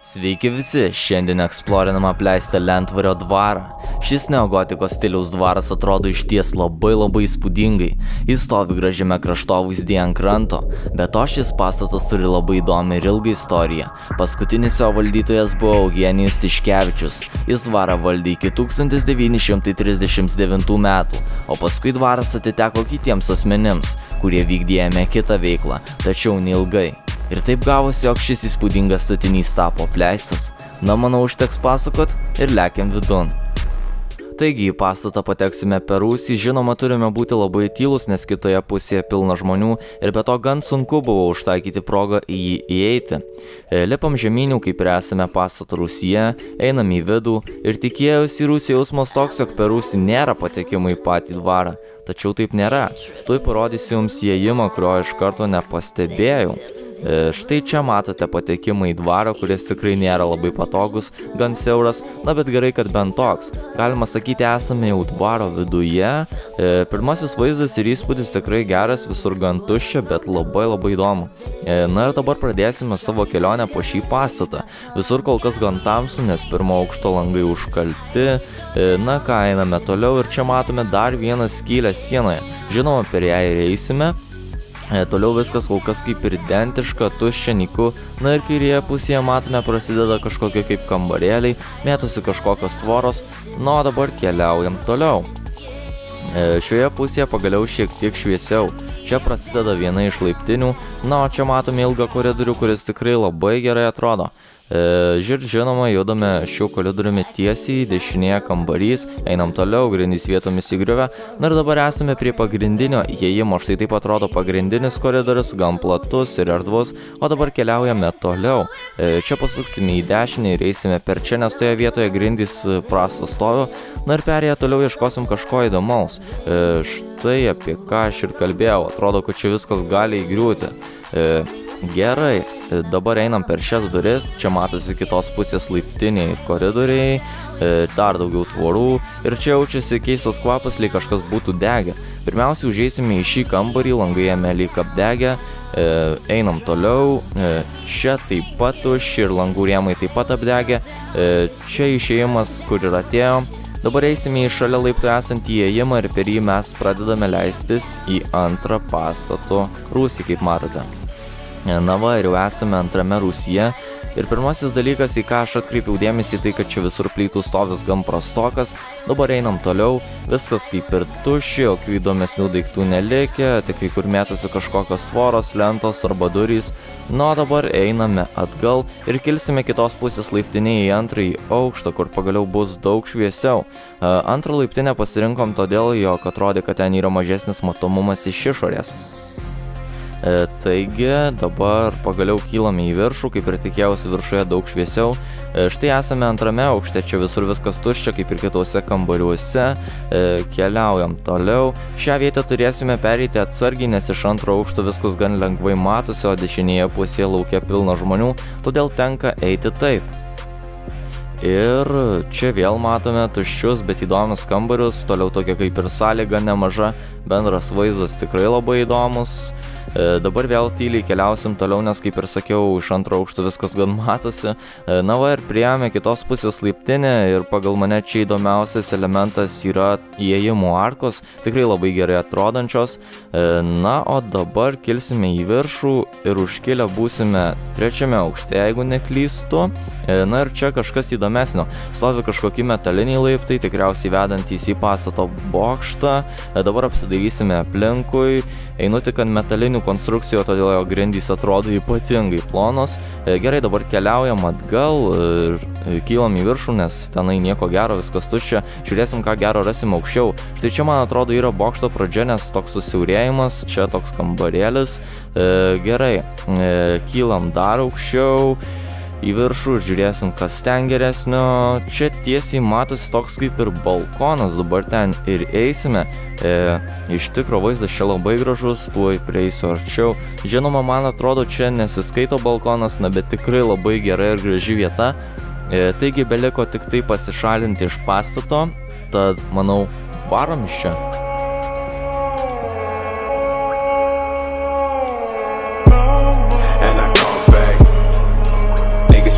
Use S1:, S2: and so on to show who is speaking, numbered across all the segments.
S1: Sveiki visi, šiandien eksplorinam apleistą Lentvario dvarą. Šis neogotikos stiliaus dvaras atrodo išties labai įspūdingai. Jis stovi gražiame kraštovaizdyje ant kranto, be to šis pastatas turi labai įdomią ir ilgą istoriją. Paskutinis jo valdytojas buvo Eugenijus Tiškevičius. Jis dvarą valdė iki 1939 metų, o paskui dvaras atiteko kitiems asmenims, kurie vykdė jame kitą veiklą, tačiau neilgai. Ir taip gavosi, jog šis įspūdingas statinys tapo apleistas. Na, manau, užteks pasakot ir lekiam vidun. Taigi, į pastatą pateksime per rūsį, žinoma, turime būti labai tylus, nes kitoje pusėje pilna žmonių ir be to gan sunku buvo užtaikyti progą į jį įeiti. Lipam žemynių, kaip ir esame pastato rūsyje, einam į vidų ir tikėjausi rūsį jausmas toks, jog per rūsį nėra patekimo į patį dvarą. Tačiau taip nėra. Tuoj parodysiu jums įėjimą, kurio iš karto nepastebėjau. Štai čia matote patekimą į dvarą, kuris tikrai nėra labai patogus, gan siauras, na bet gerai, kad bent toks. Galima sakyti, esame jau dvaro viduje. Pirmasis vaizdas ir įspūdis tikrai geras, visur gan tuščia, bet labai įdomu. Na ir dabar pradėsime savo kelionę po šį pastatą. Visur kol kas gan tamsu, nes pirmo aukšto langai užkalti. Na ką, einame toliau ir čia matome dar vieną skylę sienoje. Žinoma, per ją ir eisime. Toliau viskas kol kas kaip ir identiška, tuščia, nyku. Na ir kairėje pusėje matome prasideda kažkokie kaip kambarėliai, mėtosi kažkokios tvoros. Na, o dabar keliaujam toliau. Šioje pusėje pagaliau šiek tiek šviesiau. Čia prasideda viena iš laiptinių. Na, o čia matome ilgą koridorių, kuris tikrai labai gerai atrodo. Žinoma, judame šiuo koridoriumi tiesiai, dešinėje kambarys, einam toliau, grindys vietomis įgriuvę. Na ir dabar esame prie pagrindinio įėjimo, štai taip atrodo pagrindinis koridorius, gan platus ir erdvus, o dabar keliaujame toliau. Čia pasuksime į dešinę ir eisime per čia, nes toje vietoje grindys prastos stovi. Na ir perėję toliau ieškosim kažko įdomaus. Štai apie ką aš ir kalbėjau, atrodo, kad čia viskas gali įgriūti. Gerai, dabar einam per šias duris, čia matosi kitos pusės laiptiniai koridoriai, dar daugiau tvorų ir čia jaučiasi keistas kvapas, lyg kažkas būtų degę. Pirmiausia, užeisime į šį kambarį, langai jame lyg apdegę, einam toliau, čia taip pat tuščia ir langų rėmai taip pat apdegę, čia išėjimas, kur ir atėjo. Dabar eisime į šalia laiptų esantį įėjimą ir per jį mes pradedame leistis į antrą pastato rūsį, kaip matote. Na va, ir jau esame antrame rūsyje. Ir pirmasis dalykas, į ką aš atkreipiau dėmesį, tai kad čia visur plytų stovis gan prastokas. Dabar einam toliau, viskas kaip ir tuščia, jokių įdomesnių daiktų nelikę, tik kai kur mėtosi kažkokios tvoros, lentos arba durys. Na, dabar einame atgal ir kilsime kitos pusės laiptinėje į antrąjį aukštą, kur pagaliau bus daug šviesiau. Antrą laiptinę pasirinkom todėl, jog atrodė, kad ten yra mažesnis matomumas iš išorės. Taigi, dabar pagaliau kylame į viršų, kaip ir tikėjausi, viršuje daug šviesiau. Štai esame antrame aukšte, čia visur viskas tuščia, kaip ir kitose kambariuose. Keliaujam toliau. Šią vietą turėsime pereiti atsargiai, nes iš antro aukšto viskas gan lengvai matosi, o dešinėje pusėje lauke pilna žmonių, todėl tenka eiti taip. Ir čia vėl matome tuščius, bet įdomius kambarius, toliau tokia kaip ir salė gan nemaža, bendras vaizdas tikrai labai įdomus. Dabar vėl tyliai keliausim toliau, nes kaip ir sakiau, iš antro aukšto viskas gan matosi. Na va, ir priėjome kitos pusės laiptinę ir pagal mane čia įdomiausias elementas yra įėjimų arkos, tikrai labai gerai atrodančios. Na, o dabar kilsime į viršų ir užkilę būsime trečiame aukšte, jeigu neklystu. Na ir čia kažkas įdomesnio. Stovi kažkokie metaliniai laiptai, tikriausiai vedantys į pastato bokštą. Dabar apsidairysime aplinkui. Einu tik ant metalinių konstrukcijų, todėl jo grindys atrodo ypatingai plonos. Gerai, dabar keliaujam atgal ir kylam į viršų, nes tenai nieko gero, viskas tuščia. Žiūrėsim, ką gero rasim aukščiau. Štai čia, man atrodo, yra bokšto pradžia, nes toks susiaurėjimas, čia toks kambarėlis. Gerai, kylam dar aukščiau į viršų ir žiūrėsim, kas ten geresnio. Čia tiesiai matosi toks kaip ir balkonas, dabar ten ir eisime. Iš tikro vaizdas čia labai gražus, tuoj prieisiu arčiau. Žinoma, man atrodo, čia nesiskaito balkonas, na bet tikrai labai gera ir graži vieta. Taigi beliko tik tai pasišalinti iš pastato, tad manau, varom iš čia.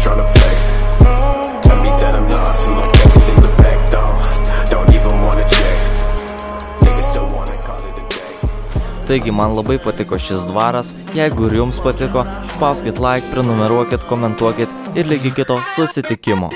S2: tryna flex.
S1: Taigi man labai patiko šis dvaras, jeigu ir jums patiko, spauskit like, prenumeruokit, komentuokit ir iki kito susitikimo.